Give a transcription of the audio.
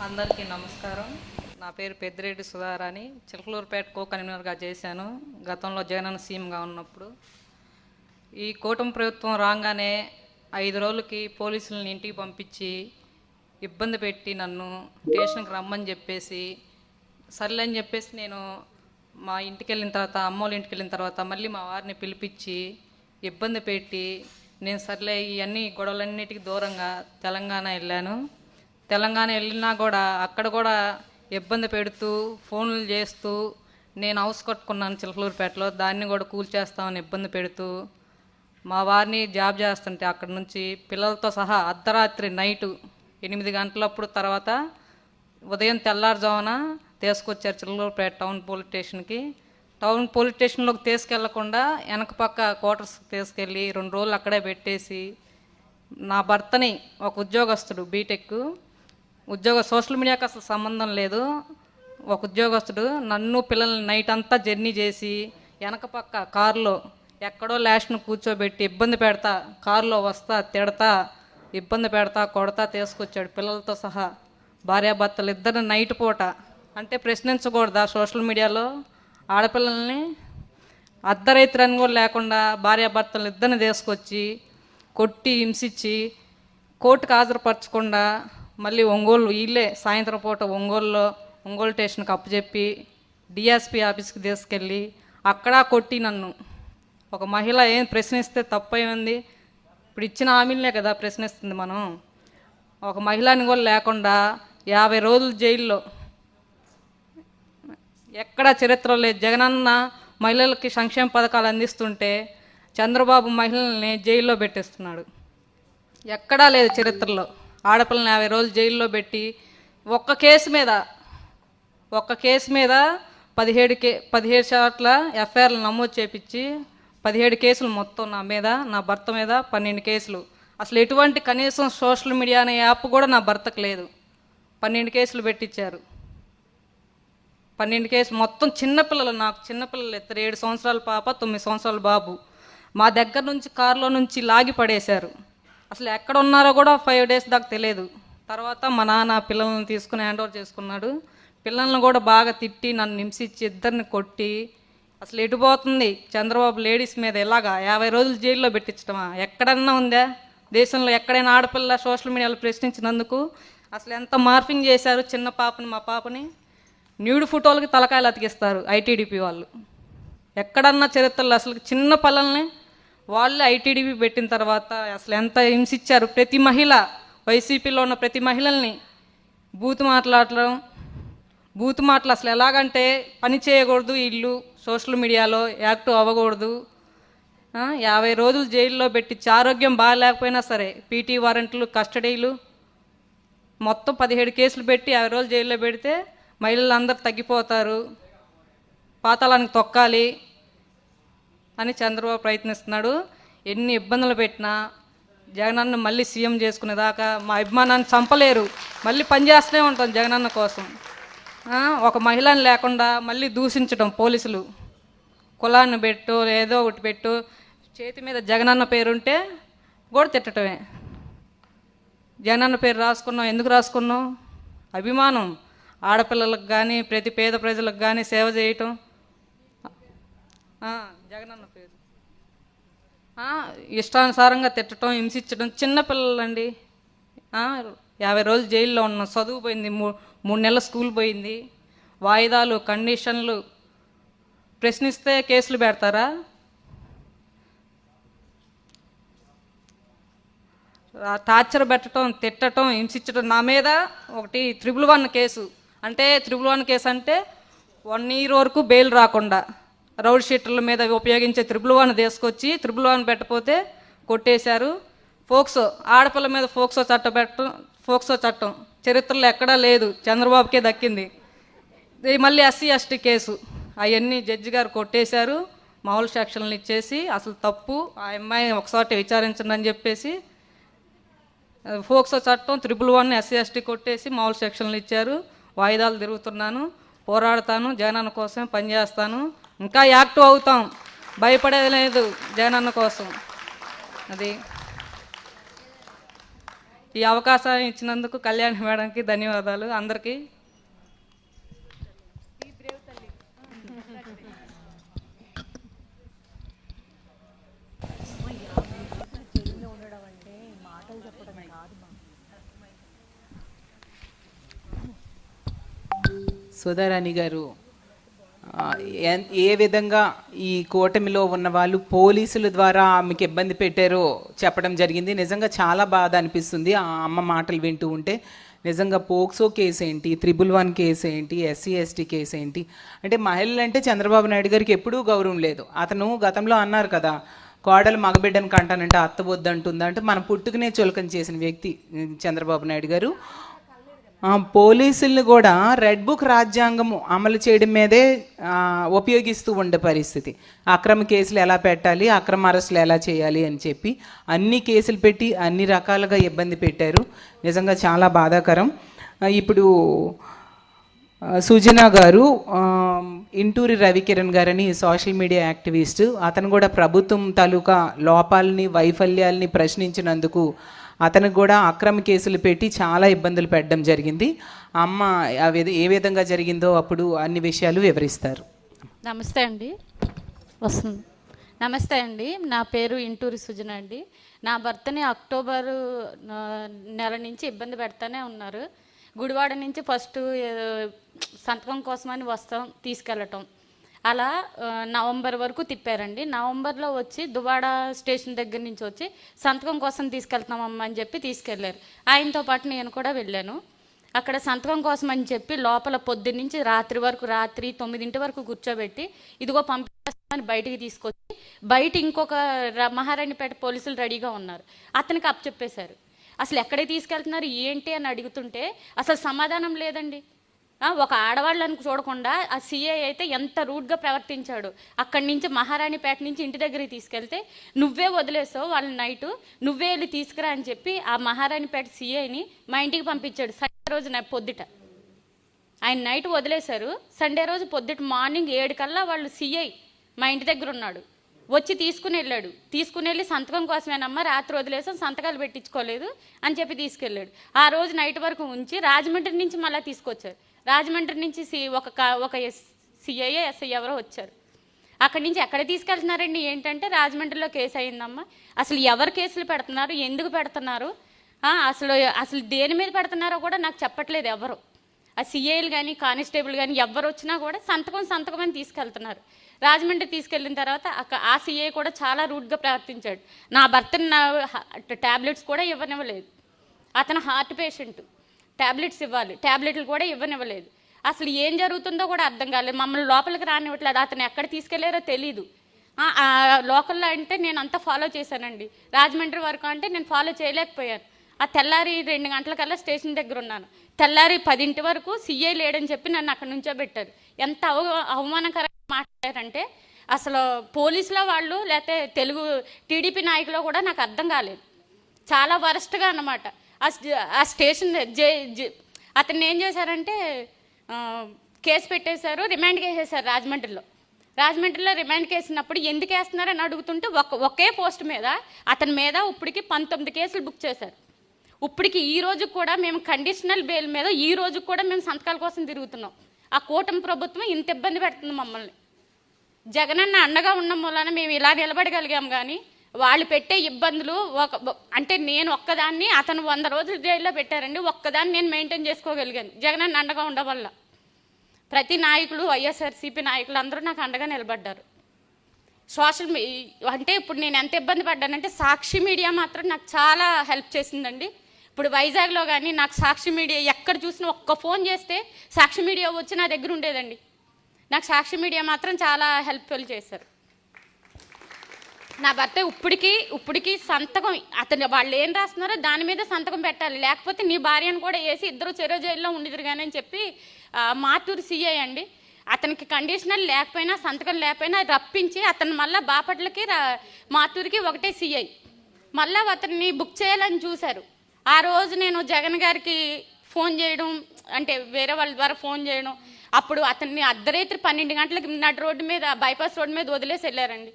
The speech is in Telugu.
అందరికీ నమస్కారం. నా పేరు పెద్దిరెడ్డి సుధారాణి. చిలకలూరుపేట కో కన్వీనర్గా చేశాను గతంలో జగనన్న సీఎంగా ఉన్నప్పుడు. ఈ కూటమి ప్రభుత్వం రాగానే 5 రోజులకి పోలీసులను ఇంటికి పంపించి ఇబ్బంది పెట్టి నన్ను స్టేషన్కి రమ్మని చెప్పేసి సర్లే అని చెప్పేసి నేను మా ఇంటికి వెళ్ళిన తర్వాత అమ్మోళ్ళ ఇంటికి వెళ్ళిన తర్వాత మళ్ళీ మా వారిని పిలిపించి ఇబ్బంది పెట్టి నేను సర్లే ఇవన్నీ గొడవలన్నిటికీ దూరంగా తెలంగాణ వెళ్ళాను. తెలంగాణ వెళ్ళినా కూడా అక్కడ కూడా ఇబ్బంది పెడుతూ ఫోన్లు చేస్తూ నేను హౌస్ కట్టుకున్నాను చిలకలూరుపేటలో, దాన్ని కూడా కూల్చేస్తామని ఇబ్బంది పెడుతూ మా వారిని జాబ్ చేస్తుంటే అక్కడ నుంచి పిల్లలతో సహా అర్ధరాత్రి నైటు 8 గంటలప్పుడు తర్వాత ఉదయం తెల్లారుజామున తీసుకొచ్చారు చిలకలూరుపేట టౌన్ పోలీస్ స్టేషన్కి. టౌన్ పోలీస్ స్టేషన్లోకి తీసుకెళ్లకుండా వెనక పక్క క్వార్టర్స్కి తీసుకెళ్ళి 2 రోజులు అక్కడే పెట్టేసి నా భర్తని, ఒక ఉద్యోగస్తుడు బీటెక్ సోషల్ మీడియాకి అసలు సంబంధం లేదు, ఒక ఉద్యోగస్తుడు నన్ను పిల్లల్ని నైట్ అంతా జర్నీ చేసి వెనక పక్క కారులో ఎక్కడో లాస్ట్ను కూర్చోబెట్టి ఇబ్బంది పెడతా, కారులో వస్తా తిడతా ఇబ్బంది పెడతా కొడతా తీసుకొచ్చాడు పిల్లలతో సహా. భార్యాభర్తలు ఇద్దరు నైట్ పూట అంటే ప్రశ్నించకూడదా సోషల్ మీడియాలో ఆడపిల్లల్ని? అర్ధరైతురని కూడా లేకుండా భార్యాభర్తలు ఇద్దరిని తీసుకొచ్చి కొట్టి హింసించి కోర్టుకు హాజరుపరచకుండా మళ్ళీ ఒంగోలు వీళ్ళే సాయంత్రం పూట ఒంగోలు స్టేషన్కి అప్పచెప్పి డిఎస్పీ ఆఫీస్కి తీసుకెళ్ళి అక్కడ కొట్టి నన్ను. ఒక మహిళ ఏం ప్రశ్నిస్తే తప్పైంది? ఇప్పుడు ఇచ్చిన హామీలనే కదా ప్రశ్నిస్తుంది మనం. ఒక మహిళని కూడా లేకుండా 50 రోజులు జైల్లో, ఎక్కడా చరిత్ర లేదు. జగనన్న మహిళలకి సంక్షేమ పథకాలు అందిస్తుంటే చంద్రబాబు మహిళల్ని జైల్లో పెట్టేస్తున్నాడు. ఎక్కడా లేదు చరిత్రలో. ఆడపిల్లని 50 రోజులు జైల్లో పెట్టి ఒక్క కేసు మీద 17 చోట్ల ఎఫ్ఐఆర్లు నమోదు చేపించి 17 కేసులు మొత్తం నా మీద, నా భర్త మీద 12 కేసులు. అసలు ఎటువంటి కనీసం సోషల్ మీడియా అనే యాప్ కూడా నా భర్తకు లేదు. 12 కేసులు పెట్టించారు. 12 కేసులు మొత్తం చిన్నపిల్లలు, నాకు చిన్నపిల్లలు 7 సంవత్సరాల పాప, 9 సంవత్సరాల బాబు. మా దగ్గర నుంచి కారులో నుంచి లాగి పడేశారు. అసలు ఎక్కడ ఉన్నారో కూడా 5 డేస్ దాకా తెలియదు. తర్వాత మా నాన్న పిల్లల్ని తీసుకుని హ్యాండ్ ఓవర్ చేసుకున్నాడు. పిల్లల్ని కూడా బాగా తిట్టి నన్ను హింసించి ఇద్దరిని కొట్టి అసలు ఎటుపోతుంది చంద్రబాబు లేడీస్ మీద ఇలాగా 50 రోజులు జైల్లో పెట్టించడమా? ఎక్కడన్నా ఉందా దేశంలో? ఎక్కడైనా ఆడపిల్ల సోషల్ మీడియాలో ప్రశ్నించినందుకు అసలు ఎంత మార్ఫింగ్ చేశారు. చిన్న పాపని, మా పాపని న్యూడ్ ఫోటోలకి తలకాయలు అతికిస్తారు ఐటీడీపీ వాళ్ళు. ఎక్కడన్నా చరిత్రలో అసలు చిన్న పిల్లల్ని వాళ్ళే ఐటీడీపీ పెట్టిన తర్వాత అసలు ఎంత హింసించారు. ప్రతి మహిళ, వైసీపీలో ఉన్న ప్రతి మహిళల్ని బూతు మాటలు అసలు ఎలాగంటే పని చేయకూడదు, ఇల్లు సోషల్ మీడియాలో యాక్టివ్ అవ్వకూడదు. 50 రోజులు జైల్లో పెట్టించి ఆరోగ్యం బాగాలేకపోయినా సరే పీటీ వారెంట్లు, కస్టడీలు మొత్తం 17 కేసులు పెట్టి 50 రోజులు జైల్లో పెడితే మహిళలు అందరు తగ్గిపోతారు, పాతాళానికి తొక్కాలి అని చంద్రబాబు ప్రయత్నిస్తున్నాడు. ఎన్ని ఇబ్బందులు పెట్టినా జగనన్న మళ్ళీ సీఎం చేసుకునేదాకా మా అభిమానాన్ని చంపలేరు. మళ్ళీ పనిచేస్తూనే ఉంటాం జగనన్న కోసం. ఒక మహిళని లేకుండా మళ్ళీ దూషించడం, పోలీసులు కులాన్ని పెట్టు ఏదో ఒకటి పెట్టు, చేతి మీద జగనన్న పేరుంటే కూడా తిట్టడమే. జగనన్న పేరు రాసుకున్నాం, ఎందుకు రాసుకున్నాం? అభిమానం. ఆడపిల్లలకు కానీ ప్రతి పేద ప్రజలకు కానీ సేవ చేయటం. జగనన్న పేరు ఇష్టానుసారంగా తిట్టడం, హింసించడం. చిన్నపిల్లలండి, 50 రోజులు జైల్లో ఉన్నాం. చదువు పోయింది, 3 నెలల స్కూల్ పోయింది. వాయిదాలు, కండిషన్లు. ప్రశ్నిస్తే కేసులు పెడతారా? టార్చర్ పెట్టడం, తిట్టడం, హింసించడం. నా మీద ఒకటి 111 కేసు. అంటే 111 కేసు అంటే 1 ఇయర్ వరకు బెయిల్ రాకుండా రౌడ్ షీటర్ల మీద ఉపయోగించే 111 తీసుకొచ్చి 111 పెట్టకపోతే కొట్టేశారు. ఫోక్సో, ఆడపిల్ల మీద ఫోక్సో చట్టం చరిత్రలో ఎక్కడా లేదు, చంద్రబాబుకే దక్కింది. మళ్ళీ ఎస్సీ ఎస్టీ కేసు, అవన్నీ జడ్జి గారు కొట్టేశారు. మామూలు సెక్షన్లు ఇచ్చేసి అసలు తప్పు, ఆ అమ్మాయిని ఒకసారి విచారించండి అని చెప్పేసి ఫోక్సో చట్టం 111 ఎస్సీ ఎస్టీ కొట్టేసి మామూలు సెక్షన్లు ఇచ్చారు. వాయిదాలు తిరుగుతున్నాను, పోరాడతాను, జగనన్న కోసం పనిచేస్తాను, ఇంకా యాక్టివ్ అవుతాం, భయపడేది లేదు జగనన్న కోసం. అది ఈ అవకాశం ఇచ్చినందుకు కళ్యాణి మేడంకి ధన్యవాదాలు. అందరికీ సుధారాణి గారు, ఏ విధంగా ఈ కూటమిలో ఉన్న వాళ్ళు పోలీసుల ద్వారా ఆమెకి ఇబ్బంది పెట్టారో చెప్పడం జరిగింది. నిజంగా చాలా బాధ అనిపిస్తుంది ఆ అమ్మ మాటలు వింటూ ఉంటే. నిజంగా పోక్సో కేసు ఏంటి, 111 కేసు ఏంటి, ఎస్సీ ఎస్టీ కేసు ఏంటి, అంటే మహిళలు అంటే చంద్రబాబు నాయుడు గారికి ఎప్పుడూ గౌరవం లేదు. అతను గతంలో అన్నారు కదా, కోడలు మగబిడ్డను కంటానంటే అత్త వద్దంటుందా అంటే మన పుట్టుకునే చులకన చేసిన వ్యక్తి చంద్రబాబు నాయుడు గారు. పోలీసుల్ని కూడా రెడ్ బుక్ రాజ్యాంగం అమలు చేయడం మీదే ఉపయోగిస్తూ ఉండే పరిస్థితి. అక్రమ కేసులు ఎలా పెట్టాలి, అక్రమ అరెస్టులు ఎలా చేయాలి అని చెప్పి అన్ని కేసులు పెట్టి అన్ని రకాలుగా ఇబ్బంది పెట్టారు. నిజంగా చాలా బాధాకరం. ఇప్పుడు సుజనా గారు, ఇంటూరి రవికిరణ్ గారని సోషల్ మీడియా యాక్టివిస్ట్, అతను కూడా ప్రభుత్వం తాలూకా లోపాలని వైఫల్యాలని ప్రశ్నించినందుకు అతనికి కూడా అక్రమ కేసులు పెట్టి చాలా ఇబ్బందులు పెట్టడం జరిగింది. అమ్మ ఏ విధంగా జరిగిందో అప్పుడు అన్ని విషయాలు వివరిస్తారు. నమస్తే అండి. వస్తుంది. నమస్తే అండి, నా పేరు ఇంటూరి సుజన అండి. నా భర్తని అక్టోబరు నెల నుంచి ఇబ్బంది పెడతానే ఉన్నారు. గుడివాడ నుంచి ఫస్ట్ సంతకం కోసమని తీసుకెళ్ళటం, అలా నవంబర్ వరకు తిప్పారండి. నవంబర్లో వచ్చి దువాడ స్టేషన్ దగ్గర నుంచి వచ్చి సంతకం కోసం తీసుకెళ్తున్నామమ్మ అని చెప్పి తీసుకెళ్లారు. ఆయనతో పాటు నేను కూడా వెళ్ళాను. అక్కడ సంతకం కోసం అని చెప్పి లోపల పొద్దున్నుంచి రాత్రి 9 వరకు కూర్చోబెట్టి ఇదిగో పంపిస్తామని బయటికి తీసుకొచ్చి బయట ఇంకొక మహారాణిపేట పోలీసులు రెడీగా ఉన్నారు. అతనికి అప్పచెప్పేశారు. అసలు ఎక్కడికి తీసుకెళ్తున్నారు ఏంటి అని అడుగుతుంటే అసలు సమాధానం లేదండి. ఒక ఆడవాళ్ళని చూడకుండా ఆ సిఐ అయితే ఎంత రూడ్గా ప్రవర్తించాడు. అక్కడి నుంచి మహారాణిపేట నుంచి ఇంటి దగ్గరికి తీసుకెళ్తే నువ్వే వదిలేసావు వాళ్ళని, నైటు నువ్వే వెళ్ళి తీసుకురా అని చెప్పి ఆ మహారాణిపేట సిఐని మా ఇంటికి పంపించాడు. సండే రోజు పొద్దుట ఆయన నైట్ వదిలేశారు. సండే రోజు పొద్దుట మార్నింగ్ 7 కల్లా వాళ్ళు సిఐ మా ఇంటి దగ్గర ఉన్నాడు. వచ్చి తీసుకుని వెళ్ళి సంతకం కోసమేనమ్మా రాత్రి వదిలేసాం, సంతకాలు పెట్టించుకోలేదు అని చెప్పి తీసుకెళ్ళాడు. ఆ రోజు నైట్ వరకు ఉంచి రాజమండ్రి నుంచి మళ్ళీ తీసుకొచ్చారు. రాజమండ్రి నుంచి ఒక సిఐ ఎస్ఐ ఎవరో వచ్చారు. అక్కడి నుంచి ఎక్కడ తీసుకెళ్తున్నారండి ఏంటంటే రాజమండ్రిలో కేసు అయిందమ్మా. అసలు ఎవరు కేసులు పెడుతున్నారు, ఎందుకు పెడుతున్నారు, అసలు దేని మీద పెడుతున్నారో కూడా నాకు చెప్పట్లేదు ఎవరు. ఆ సిఐలు కానీ కానిస్టేబుల్ కానీ ఎవరు వచ్చినా కూడా సంతకం అని తీసుకెళ్తున్నారు. రాజమండ్రి తీసుకెళ్ళిన తర్వాత ఆ సిఐ కూడా చాలా రూడ్గా ప్రవర్తించాడు. నా భర్తని ట్యాబ్లెట్స్ కూడా ఇవ్వనివ్వలేదు. అతను హార్ట్ పేషెంట్, ట్యాబ్లెట్స్ ఇవ్వాలి, ట్యాబ్లెట్లు కూడా ఇవ్వనివ్వలేదు. అసలు ఏం జరుగుతుందో కూడా అర్థం కాలేదు. మమ్మల్ని లోపలికి రానివ్వట్లేదు. అతను ఎక్కడ తీసుకెళ్లారో తెలీదు. లోకల్లో అంటే నేను అంతా ఫాలో చేశానండి. రాజమండ్రి వరకు అంటే నేను ఫాలో చేయలేకపోయాను. ఆ తెల్లారి 2 గంటలకల్లా స్టేషన్ దగ్గర ఉన్నాను. తెల్లారి 10 వరకు సిఐ లేడని చెప్పి నన్ను అక్కడ నుంచోబెట్టారు. ఎంత అవమానకరంగా మాట్లాడారంటే అసలు పోలీసులో వాళ్ళు లేకపోతే తెలుగు టీడీపీ నాయకులు కూడా నాకు అర్థం కాలేదు. చాలా వరస్ట్గా అన్నమాట. ఆ స్టేషన్ అతన్ని ఏం చేశారంటే కేసు పెట్టేశారు, రిమాండ్కి వేసేశారు రాజమండ్రిలో రిమాండ్కి వేసినప్పుడు ఎందుకు వేస్తున్నారని అడుగుతుంటే ఒకే పోస్ట్ మీద అతని మీద ఇప్పటికి 19 కేసులు బుక్ చేశారు. ఇప్పటికి ఈ రోజు కూడా మేము కండిషనల్ బెయిల్ మీద ఈ రోజు కూడా మేము సంతకాల కోసం తిరుగుతున్నాం. ఆ కూటమి ప్రభుత్వం ఇంత ఇబ్బంది పెడుతుంది మమ్మల్ని. జగనన్న అండగా ఉన్న మూలాన మేము ఇలా నిలబడగలిగాం. కానీ వాళ్ళు పెట్టే ఇబ్బందులు అంటే నేను ఒక్కదాన్ని, అతను 100 రోజులు జైల్లో పెట్టారండి, ఒక్కదాన్ని నేను మెయింటైన్ చేసుకోగలిగాను జగనన్న అండగా ఉండడం వల్ల. ప్రతి నాయకులు వైఎస్ఆర్సీపీ నాయకులు అందరూ నాకు అండగా నిలబడ్డారు. అంటే ఇప్పుడు నేను ఎంత ఇబ్బంది పడ్డానంటే సాక్షి మీడియా మాత్రం నాకు చాలా హెల్ప్ చేసిందండి. ఇప్పుడు వైజాగ్లో కానీ నాకు సాక్షి మీడియా ఎక్కడ చూసినా ఒక్క ఫోన్ చేస్తే సాక్షి మీడియా వచ్చి నా దగ్గర ఉండేదండి. నాకు సాక్షి మీడియా మాత్రం చాలా హెల్ప్ఫుల్ చేశారు. నా భర్త ఇప్పటికీ సంతకం అతను వాళ్ళు ఏం రాస్తున్నారో దాని మీద సంతకం పెట్టాలి, లేకపోతే నీ భార్యను కూడా వేసి ఇద్దరు చెరో జైల్లో ఉండిద్దరు కానీ అని చెప్పి మాటూరు సిఐ అండి అతనికి కండిషనల్ లేకపోయినా సంతకం లేకపోయినా రప్పించి అతను మళ్ళీ బాపట్లకి మాటూరికి ఒకటే సిఐ మళ్ళీ అతన్ని బుక్ చేయాలని చూశారు. ఆ రోజు నేను జగన్ గారికి ఫోన్ చేయడం అంటే వేరే వాళ్ళ ద్వారా ఫోన్ చేయడం, అప్పుడు అతన్ని అర్ధరాత్రి 12 గంటలకి నడు రోడ్డు మీద బైపాస్ రోడ్డు మీద వదిలేసి వెళ్ళారండి.